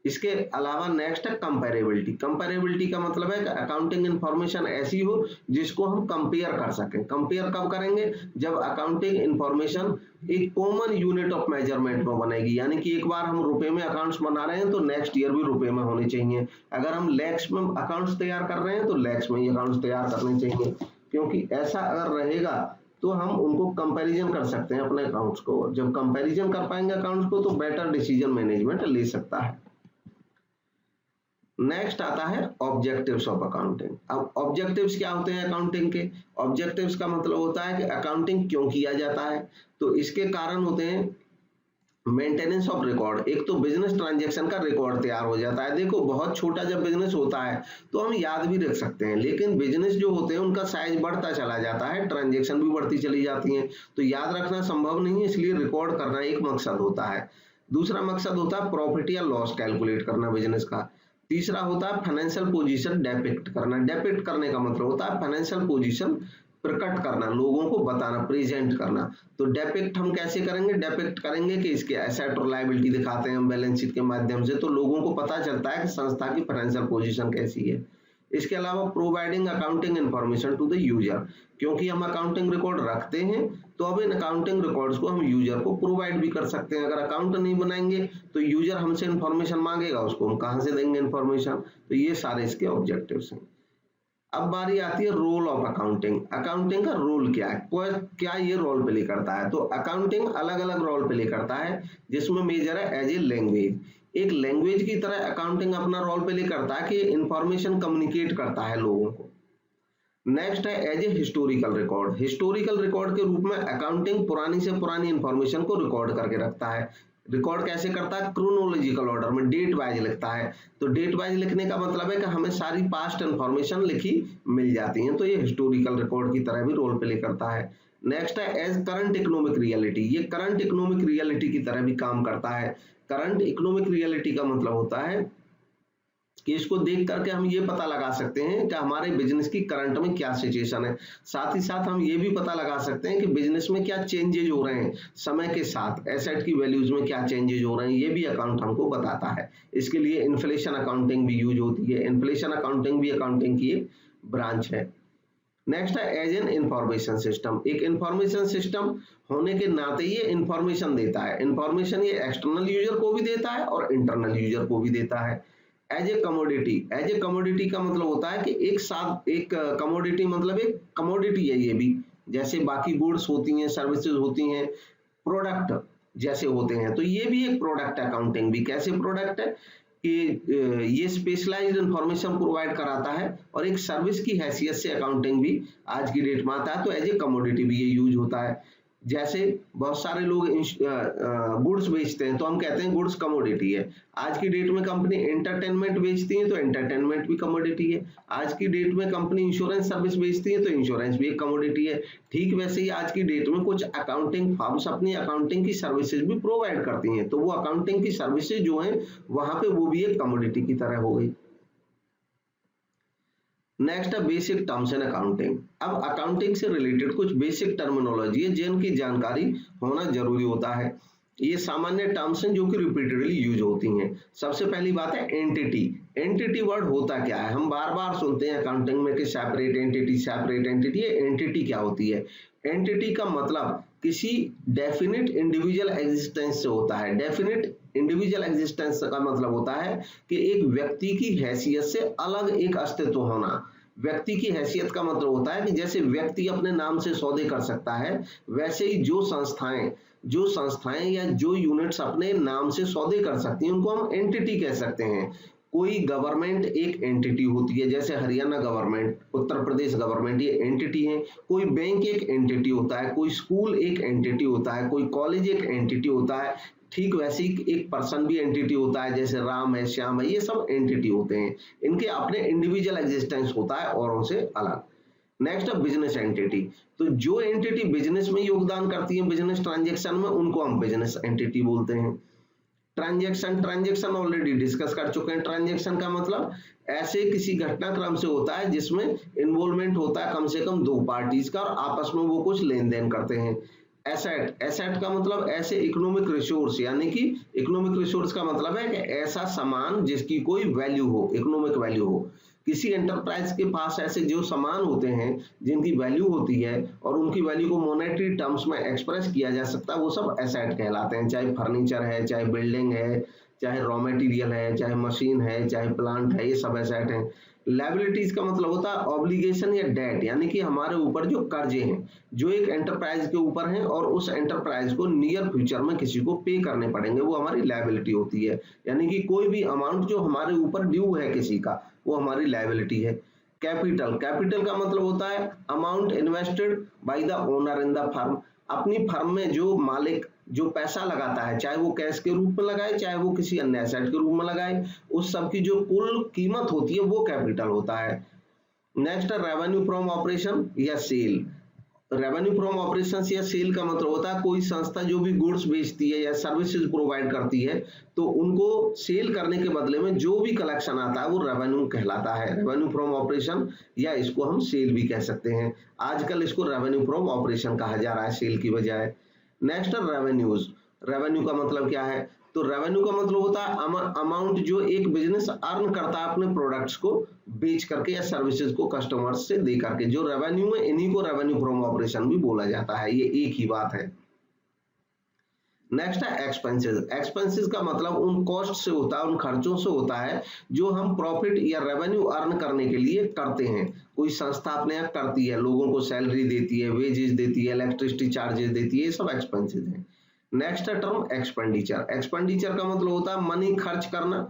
इसके अलावा नेक्स्ट है कंपैरेबिलिटी। कंपैरेबिलिटी का मतलब है कि अकाउंटिंग इंफॉर्मेशन ऐसी हो जिसको हम कंपेयर कर सकें। कंपेयर कब करेंगे? जब अकाउंटिंग इंफॉर्मेशन एक कॉमन यूनिट ऑफ मेजरमेंट में बनेगी, यानी कि एक बार हम रुपए में अकाउंट्स बना रहे हैं तो नेक्स्ट ईयर भी रुपए में होने चाहिए। अगर हम लैक्स में अकाउंट्स तैयार कर रहे हैं तो लैक्स में ही अकाउंट्स तैयार करने चाहिए, क्योंकि ऐसा अगर रहेगा तो हम उनको कंपैरिजन कर सकते हैं अपने अकाउंट्स को। जब कंपैरिजन कर पाएंगे अकाउंट्स को तो बेटर डिसीजन मैनेजमेंट ले सकता है। नेक्स्ट आता है ऑब्जेक्टिव्स ऑफ अकाउंटिंग। अब ऑब्जेक्टिव्स क्या होते हैं अकाउंटिंग के? ऑब्जेक्टिव्स का मतलब होता है कि अकाउंटिंग क्यों किया जाता है। तो इसके कारण होते हैं मेंटेनेंस ऑफ रिकॉर्ड। एक तो बिजनेस ट्रांजैक्शन का रिकॉर्ड तैयार हो जाता है। देखो बहुत छोटा जब बिजनेस होता है तो हम याद भी रख सकते हैं, लेकिन बिजनेस जो होते हैं उनका साइज बढ़ता चला जाता है, ट्रांजैक्शन भी बढ़ती चली जाती हैं, तो याद रखना संभव नहीं है, इसलिए रिकॉर्ड करना एक मकसद होता है। दूसरा मकसद होता है प्रॉफिट या लॉस कैलकुलेट करना बिजनेस का। तीसरा होता है फाइनेंशियल पोजीशन डेपिक्ट करना। डेपिक्ट करने का मतलब होता है फाइनेंशियल पोजीशन प्रकट करना, लोगों को बताना, प्रेजेंट करना। तो डेपिक्ट हम कैसे करेंगे? डेपिक्ट करेंगे कि इसके एसेट और लायबिलिटी दिखाते हैं हम बैलेंस शीट के माध्यम से, तो लोगों को पता चलता है कि संस्था की फाइनेंशियल पोजीशन कैसी है। इसके अलावा providing accounting information to the user, क्योंकि हम अकाउंटिंग रिकॉर्ड रखते हैं तो अब इन अकाउंटिंग रिकॉर्ड्स को हम यूजर को प्रोवाइड भी कर सकते हैं। अगर अकाउंट नहीं बनाएंगे तो यूजर हमसे इंफॉर्मेशन मांगेगा, उसको हम कहां से देंगे इंफॉर्मेशन। तो ये सारे इसके ऑब्जेक्टिव्स हैं। अब बारी आती है रोल ऑफ अकाउंटिंग। अकाउंटिंग का रोल क्या है, क्या ये रोल प्ले करता है। तो अकाउंटिंग अलग अलग रोल प्ले करता है, जिसमें मेजर है एज ए लैंग्वेज। एक लैंग्वेज की तरह अकाउंटिंग अपना रोल प्ले करता है कि इंफॉर्मेशन कम्युनिकेट करता है लोगों को। नेक्स्ट है as a historical record. Historical record के रूप में अकाउंटिंग पुरानी से पुरानी इंफॉर्मेशन को रिकॉर्ड करके रखता है। रिकॉर्ड कैसे करता है, क्रोनोलॉजिकल ऑर्डर में डेट वाइज लिखता है। तो डेट वाइज लिखने का मतलब है कि हमें सारी पास्ट इंफॉर्मेशन लिखी मिल जाती है, तो ये हिस्टोरिकल रिकॉर्ड की तरह भी रोल प्ले करता है। नेक्स्ट है एज करंट इकोनॉमिक रियलिटी। ये करंट इकोनॉमिक रियलिटी की तरह भी काम करता है। करंट इकोनॉमिक रियलिटी का मतलब होता है कि इसको देख करके हम ये पता लगा सकते हैं कि हमारे बिजनेस की करंट में क्या सिचुएशन है। साथ ही साथ हम ये भी पता लगा सकते हैं कि बिजनेस में क्या चेंजेज हो रहे हैं समय के साथ, एसेट की वैल्यूज में क्या चेंजेज हो रहे हैं, ये भी अकाउंट हमको बताता है। इसके लिए इन्फ्लेशन अकाउंटिंग भी यूज होती है। इन्फ्लेशन अकाउंटिंग भी अकाउंटिंग की एक ब्रांच है। नेक्स्ट है एज एन इंफॉर्मेशन सिस्टम। एक इंफॉर्मेशन सिस्टम होने के नाते ये इंफॉर्मेशन देता है। इंफॉर्मेशन ये एक्सटर्नल यूजर को भी देता है और इंटरनल यूजर को भी देता है। As a commodity. As a commodity का मतलब होता है कि एक साथ एक कमोडिटी मतलब एक कमोडिटी है ये भी, जैसे बाकी गुड्स होती हैं, सर्विसेज होती हैं, प्रोडक्ट जैसे होते हैं, तो ये भी एक प्रोडक्ट अकाउंटिंग भी। कैसे प्रोडक्ट है कि ये स्पेशलाइज्ड इंफॉर्मेशन प्रोवाइड कराता है और एक सर्विस की हैसियत से अकाउंटिंग भी आज की डेट में आता है, तो एज ए कमोडिटी भी ये यूज होता है। जैसे बहुत सारे लोग गुड्स बेचते हैं तो हम कहते हैं गुड्स कमोडिटी है। आज की डेट में कंपनी एंटरटेनमेंट बेचती है तो एंटरटेनमेंट भी कमोडिटी है। आज की डेट में कंपनी इंश्योरेंस सर्विस बेचती है तो इंश्योरेंस भी एक कमोडिटी है। ठीक वैसे ही आज की डेट में कुछ अकाउंटिंग फर्म्स अपनी अकाउंटिंग की सर्विसेज भी प्रोवाइड करती हैं, तो वो अकाउंटिंग की सर्विसेज जो हैं वहां पे वो भी एक कमोडिटी की तरह हो गई। नेक्स्ट है बेसिक टर्म्स इन अकाउंटिंग। अब अकाउंटिंग से रिलेटेड कुछ बेसिक टर्मिनोलॉजी है जिनकी जानकारी होना जरूरी होता है। ये सामान्य टर्म्स हैं जो कि रिपीटेडली यूज होती हैं। सबसे पहली बात है एंटिटी। एंटिटी वर्ड होता क्या है, हम बार बार सुनते हैं अकाउंटिंग में कि separate entity, separate entity. Entity क्या होती है, एंटिटी का मतलब किसी डेफिनेट इंडिविजुअल एग्जिस्टेंस से होता है। डेफिनेट इंडिविजुअल एग्जिस्टेंस का मतलब होता है कि एक व्यक्ति की हैसियत से अलग एक अस्तित्व होना। व्यक्ति की हैसियत का मतलब होता है कि जैसे व्यक्ति अपने नाम से सौदे कर सकता है, वैसे ही जो संस्थाएं या जो यूनिट्स अपने नाम से सौदे कर सकती हैं उनको हम एंटिटी कह सकते हैं। कोई गवर्नमेंट एक एंटिटी होती है, जैसे हरियाणा गवर्नमेंट, उत्तर प्रदेश गवर्नमेंट, ये एंटिटी है। कोई बैंक एक एंटिटी होता है, कोई स्कूल एक एंटिटी होता है, कोई कॉलेज एक एंटिटी होता है। ठीक वैसे ही एक पर्सन भी एंटिटी होता है, जैसे राम है, श्याम है, ये सब एंटिटी होते हैं। इनके अपने इंडिविजुअल एग्जिस्टेंस होता है औरों से अलग। नेक्स्ट है बिजनेस एंटिटी। तो जो एंटिटी बिजनेस में योगदान करती है, बिजनेस ट्रांजेक्शन में, उनको हम बिजनेस एंटिटी बोलते हैं। ट्रांजेक्शन ऑलरेडी डिस्कस कर चुके हैं। ट्रांजेक्शन का मतलब ऐसे किसी घटनाक्रम से होता है जिसमें इन्वॉल्वमेंट होता है कम से कम दो पार्टीज का और आपस में वो कुछ लेन देन करते हैं। एसेट का मतलब ऐसे इकोनॉमिक रिसोर्स, यानी कि इकोनॉमिक रिसोर्स का मतलब है कि ऐसा सामान जिसकी कोई वैल्यू हो, इकोनॉमिक वैल्यू हो। किसी एंटरप्राइज के पास ऐसे जो सामान होते हैं जिनकी वैल्यू होती है और उनकी वैल्यू को मॉनेटरी टर्म्स में एक्सप्रेस किया जा सकता है, वो सब एसेट कहलाते हैं। चाहे फर्नीचर है, चाहे बिल्डिंग है, चाहे रॉ मटेरियल है, चाहे मशीन है, चाहे प्लांट है, ये सब एसेट हैं। लायबिलिटीज का मतलब होता है ऑब्लिगेशन या डेट, यानी कि हमारे ऊपर जो कर्जे हैं जो एक एंटरप्राइज के ऊपर हैं और उस एंटरप्राइज को नियर फ्यूचर में किसी को पे करने पड़ेंगे, वो हमारी लायबिलिटी होती है। यानी कि कोई भी अमाउंट जो हमारे ऊपर ड्यू है किसी का, वो हमारी लायबिलिटी है। कैपिटल का मतलब होता है amount invested by the owner in the firm. अपनी फर्म में जो मालिक जो पैसा लगाता है, चाहे वो कैश के रूप में लगाए, चाहे वो किसी अन्य एसेट के रूप में लगाए, उस सब की जो कुल कीमत होती है वो कैपिटल होता है। नेक्स्ट है रेवेन्यू फ्रॉम ऑपरेशन या सेल। रेवेन्यू फ्रॉम ऑपरेशन या सेल का मतलब होता है कोई संस्था जो भी गुड्स बेचती है या सर्विसेज प्रोवाइड करती है, तो उनको सेल करने के बदले में जो भी कलेक्शन आता है वो रेवेन्यू कहलाता है। रेवेन्यू फ्रॉम ऑपरेशन, या इसको हम सेल भी कह सकते हैं। आजकल इसको रेवेन्यू फ्रॉम ऑपरेशन कहा जा रहा है सेल की बजाय। नेक्स्ट है रेवेन्यूज। रेवेन्यू का मतलब क्या है, तो रेवेन्यू का मतलब होता है अमाउंट जो एक बिजनेस अर्न करता है अपने प्रोडक्ट्स को बेच करके या सर्विसेज को कस्टमर्स से दे करके, जो रेवेन्यू है इन्हीं को रेवेन्यू फ्रॉम ऑपरेशन भी बोला जाता है। ये एक ही बात है। नेक्स्ट है एक्सपेंसेस। एक्सपेंसेस का मतलब उन कॉस्ट से होता है, उन खर्चों से होता है जो हम प्रॉफिट या रेवेन्यू अर्न करने के लिए करते हैं। कोई संस्था अपने यहाँ करती है, लोगों को सैलरी देती है, वेजेस देती है, इलेक्ट्रिसिटी चार्जेस देती है, ये सब एक्सपेंसेस हैं। नेक्स्ट है टर्म एक्सपेंडिचर। एक्सपेंडिचर का मतलब होता है मनी खर्च करना,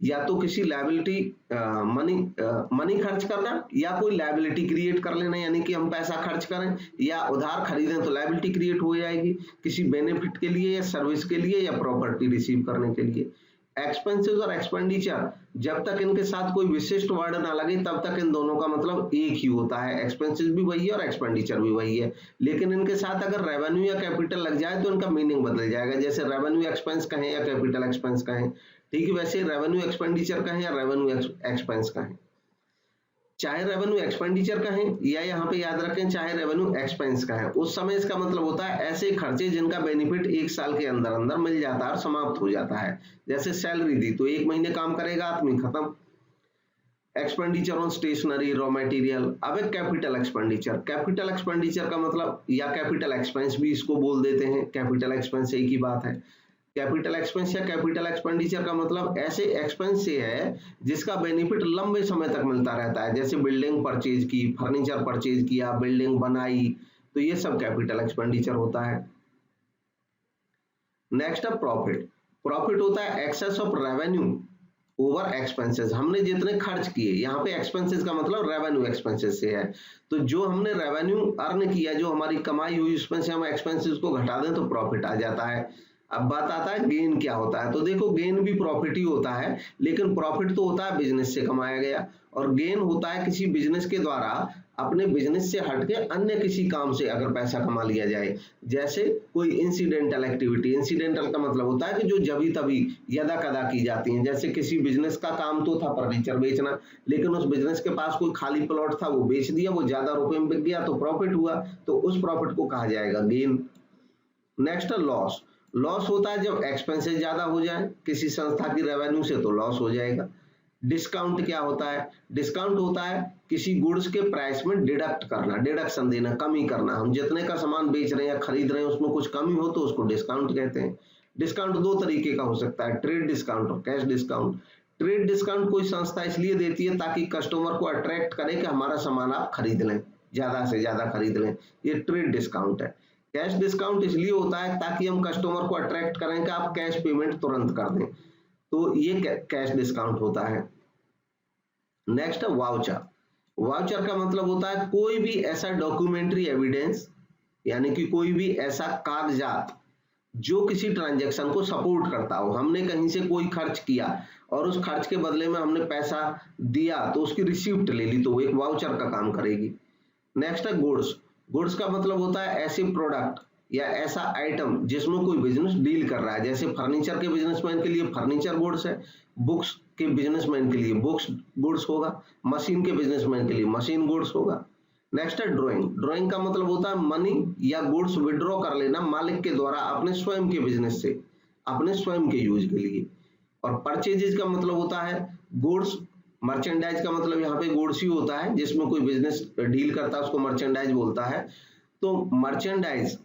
या तो किसी लायबिलिटी मनी खर्च करना, या कोई लायबिलिटी क्रिएट कर लेना, यानी कि हम पैसा खर्च करें या उधार खरीदें तो लायबिलिटी क्रिएट हो जाएगी किसी बेनिफिट के लिए या सर्विस के लिए या प्रॉपर्टी रिसीव करने के लिए। एक्सपेंसेस और एक्सपेंडिचर, जब तक इनके साथ कोई विशिष्ट वर्ड ना लगे तब तक इन दोनों का मतलब एक ही होता है। एक्सपेंसेस भी वही है और एक्सपेंडिचर भी वही है, लेकिन इनके साथ अगर रेवेन्यू या कैपिटल लग जाए तो इनका मीनिंग बदल जाएगा। जैसे रेवेन्यू एक्सपेंस कहें या कैपिटल एक्सपेंस कहें, ठीक है, वैसे रेवेन्यू एक्सपेंडिचर कहें या रेवेन्यू एक्सपेंस कहें। चाहे रेवेन्यू एक्सपेंडिचर कहें या यहाँ पे याद रखें चाहे रेवेन्यू एक्सपेंस कहें, उस समय इसका मतलब होता है ऐसे खर्चे जिनका बेनिफिट 1 साल के अंदर अंदर मिल जाता है और समाप्त हो जाता है। जैसे सैलरी दी तो 1 महीने काम करेगा आदमी, खत्म। Expenditure on stationery, raw material. अब एक कैपिटल एक्सपेंडिचर। कैपिटल एक्सपेंडिचर का मतलब, या कैपिटल एक्सपेंस भी इसको बोल देते हैं, कैपिटल एक्सपेंस एक ही बात है। कैपिटल एक्सपेंस या कैपिटल एक्सपेंडिचर का मतलब ऐसे एक्सपेंस से है जिसका बेनिफिट लंबे समय तक मिलता रहता है। जैसे बिल्डिंग परचेज की, फर्नीचर परचेज किया, बिल्डिंग बनाई, तो ये सब कैपिटल एक्सपेंडिचर होता है। नेक्स्ट है प्रॉफिट। प्रॉफिट होता है excess of revenue over expenses. हमने जितने खर्च किए, यहाँ पे एक्सपेंसेस का मतलब रेवेन्यू एक्सपेंसेस से है, तो जो हमने रेवेन्यू अर्न किया, जो हमारी कमाई हुई, उसमें से हम एक्सपेंसेस को घटा दें तो प्रॉफिट आ जाता है। अब बात आता है गेन क्या होता है। तो देखो गेन भी प्रॉफिट ही होता है, लेकिन प्रॉफिट तो होता है बिजनेस से कमाया गया, और गेन होता है किसी बिजनेस के द्वारा अपने बिजनेस से हटके अन्य किसी काम से अगर पैसा कमा लिया जाए। जैसे कोई इंसिडेंटल एक्टिविटी। इंसिडेंटल का मतलब होता है कि जो जभी तभी यदा कदा की जाती हैं। जैसे किसी बिजनेस का काम तो था फर्नीचर बेचना, लेकिन उस बिजनेस के पास कोई खाली प्लॉट था, वो बेच दिया, वो ज्यादा रुपए में बिक गया तो प्रॉफिट हुआ, तो उस प्रॉफिट को कहा जाएगा गेन। नेक्स्ट है लॉस। लॉस होता है जब एक्सपेंसेस ज्यादा हो जाए किसी संस्था की रेवेन्यू से, तो लॉस हो जाएगा। डिस्काउंट क्या होता है? डिस्काउंट होता है किसी गुड्स के प्राइस में डिडक्ट करना, डिडक्शन देना, कमी करना। हम जितने का सामान बेच रहे हैं या खरीद रहे हैं उसमें कुछ कमी हो तो उसको डिस्काउंट कहते हैं। डिस्काउंट 2 तरीके का हो सकता है, ट्रेड डिस्काउंट और कैश डिस्काउंट। ट्रेड डिस्काउंट कोई संस्था इसलिए देती है ताकि कस्टमर को अट्रैक्ट करे कि हमारा सामान आप खरीद लें, ज्यादा से ज्यादा खरीद लें, ये ट्रेड डिस्काउंट है। कैश डिस्काउंट इसलिए होता है ताकि हम कस्टमर को अट्रैक्ट करें कि आप कैश पेमेंट तुरंत कर दें, तो ये कैश डिस्काउंट होता है। नेक्स्ट है वाउचर। वाउचर का मतलब होता है कोई भी ऐसा डॉक्यूमेंट्री एविडेंस, यानी कि कोई भी ऐसा कागजात जो किसी ट्रांजैक्शन को सपोर्ट करता हो। हमने कहीं से कोई खर्च किया और उस खर्च के बदले में हमने पैसा दिया तो उसकी रिसिप्ट ले ली, तो वो एक वाउचर का काम करेगी। नेक्स्ट है गुड्स। गुड्स का मतलब होता है ऐसे प्रोडक्ट या ऐसा आइटम जिसमें कोई बिजनेस डील कर रहा है। जैसे फर्नीचर के बिजनेसमैन के लिए फर्नीचर गुड्स है, बुक्स के बिजनेसमैन के लिए बुक्स गुड्स होगा, मशीन के बिजनेसमैन के लिए मशीन गुड्स होगा। नेक्स्ट है ड्राइंग। ड्राइंग का मतलब होता है मनी या गुड्स विड्रॉ कर लेना मालिक के द्वारा अपने स्वयं के बिजनेस से, अपने स्वयं के यूज के लिए। और परचेजेज का मतलब होता है गुड्स। मर्चेंडाइज का मतलब यहाँ पे गुड्स ही होता है, जिसमें कोई बिजनेस डील करता है उसको मर्चेंडाइज बोलता है। तो मर्चेंडाइज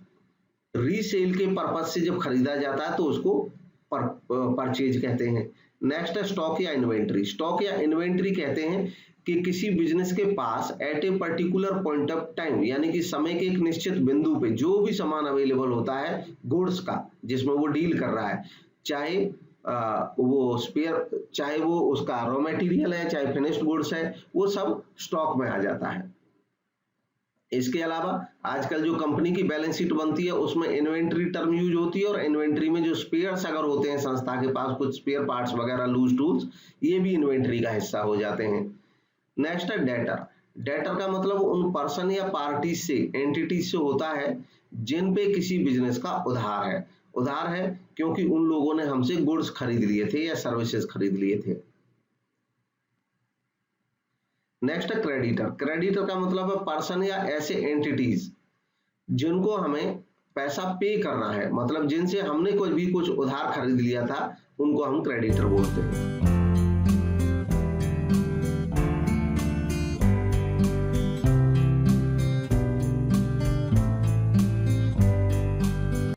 रीसेल के पर्पज से जब खरीदा जाता है तो उसको परचेज कहते हैं। नेक्स्ट है स्टॉक या इन्वेंट्री। स्टॉक या इन्वेंट्री कहते हैं कि किसी बिजनेस के पास at a particular point of time, यानी कि समय के एक निश्चित बिंदु पे जो भी सामान अवेलेबल होता है गुड्स का जिसमें वो डील कर रहा है, चाहे वो स्पेयर, चाहे वो उसका रॉ मटेरियल है, चाहे फिनिश्ड गुड्स है, वो सब स्टॉक में आ जाता है। इसके अलावा आजकल जो कंपनी की बैलेंस शीट बनती है उसमें इन्वेंट्री टर्म यूज होती है, और इन्वेंट्री में जो स्पेयर्स अगर होते हैं संस्था के पास कुछ स्पेयर पार्ट्स वगैरह, लूज टूल्स, ये भी इन्वेंट्री का हिस्सा हो जाते हैं। नेक्स्ट है डेटर। डेटर का मतलब उन पर्सन या पार्टी से, एंटिटी से होता है जिन पे किसी बिजनेस का उधार है। उधार है क्योंकि उन लोगों ने हमसे गुड्स खरीद लिए थे या सर्विसेज खरीद लिए थे। नेक्स्ट है क्रेडिटर। क्रेडिटर का मतलब है पर्सन या ऐसे एंटिटीज जिनको हमें पैसा पे करना है, मतलब जिनसे हमने कुछ उधार खरीद लिया था, उनको हम क्रेडिटर बोलते हैं।